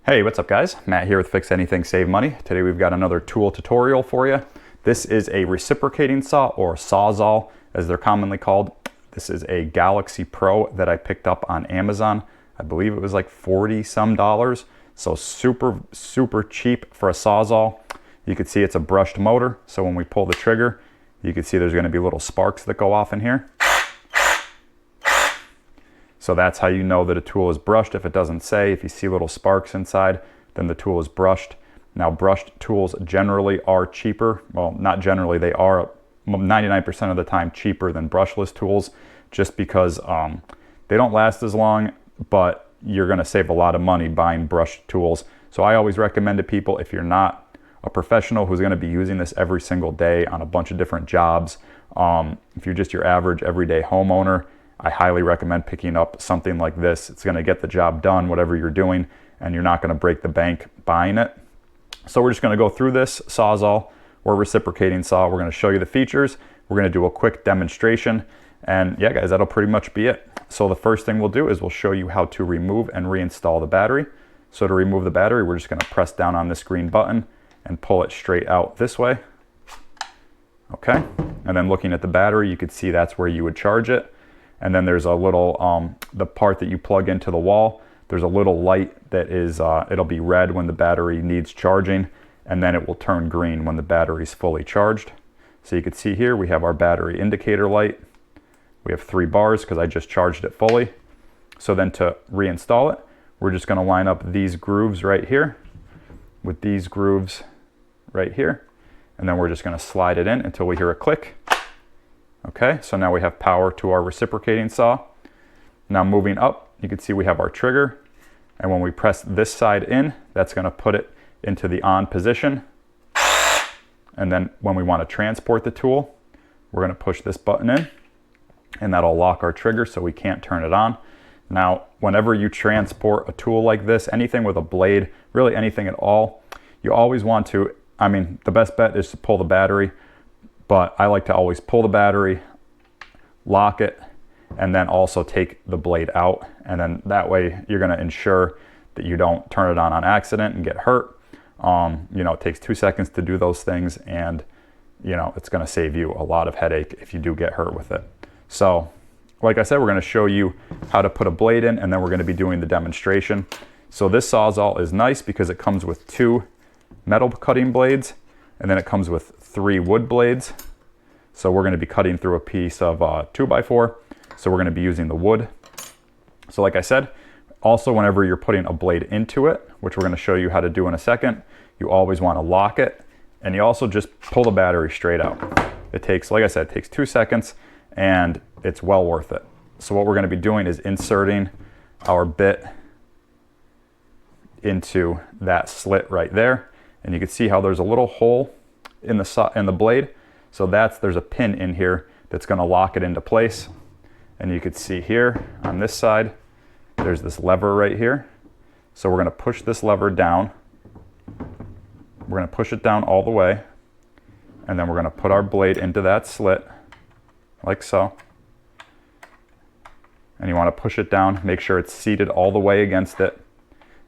Hey, what's up guys? Matt here with Fix Anything Save Money. Today we've got another tool tutorial for you. This is a reciprocating saw, or Sawzall as they're commonly called. This is a Galaxy Pro that I picked up on Amazon. I believe it was like $40 some. So super cheap for a Sawzall. You can see it's a brushed motor, so when we pull the trigger, you can see there's going to be little sparks that go off in here. So that's how you know that a tool is brushed. If it doesn't say, if you see little sparks inside, then the tool is brushed. Now, brushed tools generally are cheaper. Well, not generally, they are 99% of the time cheaper than brushless tools, just because they don't last as long, but you're going to save a lot of money buying brushed tools. So I always recommend to people, if you're not a professional who's going to be using this every single day on a bunch of different jobs, if you're just your average everyday homeowner, I highly recommend picking up something like this. It's going to get the job done, whatever you're doing, and you're not going to break the bank buying it. So we're just going to go through this Sawzall or reciprocating saw. We're going to show you the features. We're going to do a quick demonstration. And yeah, guys, that'll pretty much be it. So the first thing we'll do is we'll show you how to remove and reinstall the battery. So to remove the battery, we're just going to press down on this green button and pull it straight out this way. Okay. And then looking at the battery, you could see that's where you would charge it. And then there's a little, the part that you plug into the wall, there's a little light that is, it'll be red when the battery needs charging, and then it will turn green when the battery is fully charged. So you can see here, we have our battery indicator light. We have 3 bars because I just charged it fully. So then to reinstall it, we're just gonna line up these grooves right here with these grooves right here. And then we're just gonna slide it in until we hear a click. Okay, so now we have power to our reciprocating saw. Now moving up, you can see we have our trigger. And when we press this side in, that's gonna put it into the on position. And then when we wanna transport the tool, we're gonna push this button in, and that'll lock our trigger so we can't turn it on. Now, whenever you transport a tool like this, anything with a blade, really anything at all, you always want to, the best bet is to pull the battery, but I like to always pull the battery, lock it, and then also take the blade out. And then that way you're gonna ensure that you don't turn it on accident and get hurt. It takes 2 seconds to do those things, and it's gonna save you a lot of headache if you do get hurt with it. So, like I said, we're gonna show you how to put a blade in, and then we're gonna be doing the demonstration. So this Sawzall is nice because it comes with 2 metal cutting blades, and then it comes with 3 wood blades. So we're going to be cutting through a piece of 2x4. So we're going to be using the wood. So like I said, also whenever you're putting a blade into it, which we're going to show you how to do in a second, you always want to lock it. And you also just pull the battery straight out. It takes, like I said, it takes 2 seconds, and it's well worth it. So what we're going to be doing is inserting our bit into that slit right there. And you can see how there's a little hole in the blade. So there's a pin in here that's going to lock it into place. And you can see here on this side, there's this lever right here. So we're going to push this lever down. We're going to push it down all the way. And then we're going to put our blade into that slit, like so. And you want to push it down, make sure it's seated all the way against it.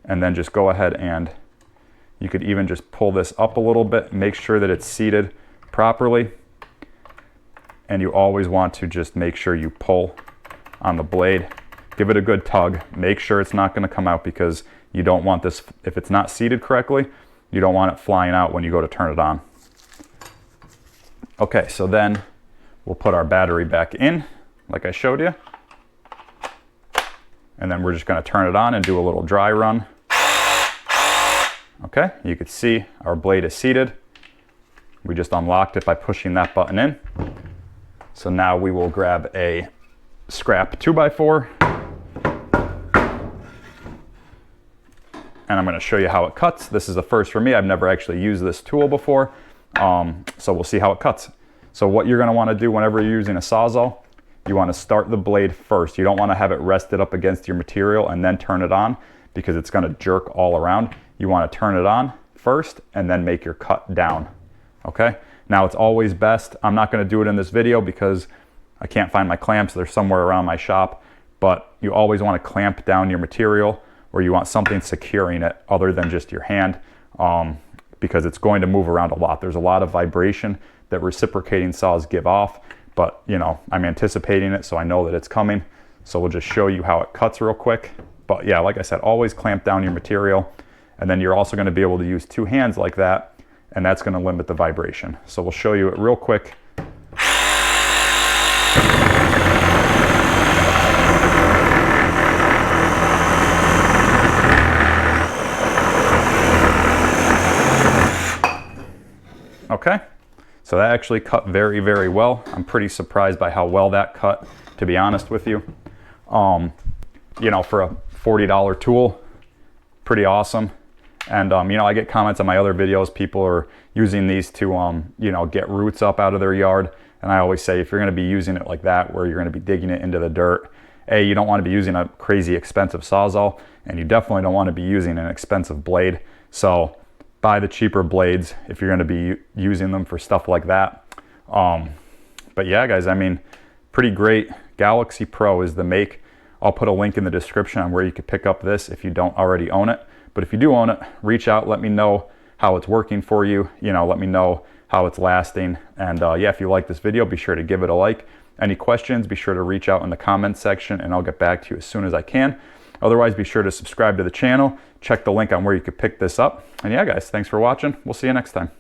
And then just go ahead and you could even just pull this up a little bit, make sure that it's seated properly. And you always want to just make sure you pull on the blade. Give it a good tug. Make sure it's not going to come out, because you don't want this, if it's not seated correctly, you don't want it flying out when you go to turn it on. Okay, so then we'll put our battery back in, like I showed you. And then we're just going to turn it on and do a little dry run. Okay, you can see our blade is seated. We just unlocked it by pushing that button in. So now we will grab a scrap 2x4. And I'm going to show you how it cuts. This is the first for me. I've never actually used this tool before. So we'll see how it cuts. So what you're going to want to do whenever you're using a Sawzall, you want to start the blade first. You don't want to have it rested up against your material and then turn it on, because it's going to jerk all around. You want to turn it on first and then make your cut down. Okay, now it's always best, I'm not going to do it in this video because I can't find my clamps. They're somewhere around my shop, but you always want to clamp down your material or you want something securing it other than just your hand, because it's going to move around a lot. There's a lot of vibration that reciprocating saws give off, but you know, I'm anticipating it, so I know that it's coming. So we'll just show you how it cuts real quick. But yeah, like I said, always clamp down your material, and then you're also going to be able to use two hands like that, and that's going to limit the vibration. So we'll show you it real quick. Okay, so that actually cut very, very well. I'm pretty surprised by how well that cut, to be honest with you. You know, for a $40 tool, pretty awesome. And you know, I get comments on my other videos, people are using these to you know, get roots up out of their yard. And I always say, if you're going to be using it like that, where you're going to be digging it into the dirt, A, you don't want to be using a crazy expensive Sawzall, and you definitely don't want to be using an expensive blade. So buy the cheaper blades if you're going to be using them for stuff like that. But yeah, guys, I mean, pretty great. Galaxy Pro is the make. I'll put a link in the description on where you could pick up this if you don't already own it. But if you do own it, reach out, let me know how it's working for you. You know, let me know how it's lasting. And yeah, if you like this video, be sure to give it a like. Any questions, be sure to reach out in the comments section, and I'll get back to you as soon as I can. Otherwise, be sure to subscribe to the channel. Check the link on where you could pick this up. And yeah, guys, thanks for watching. We'll see you next time.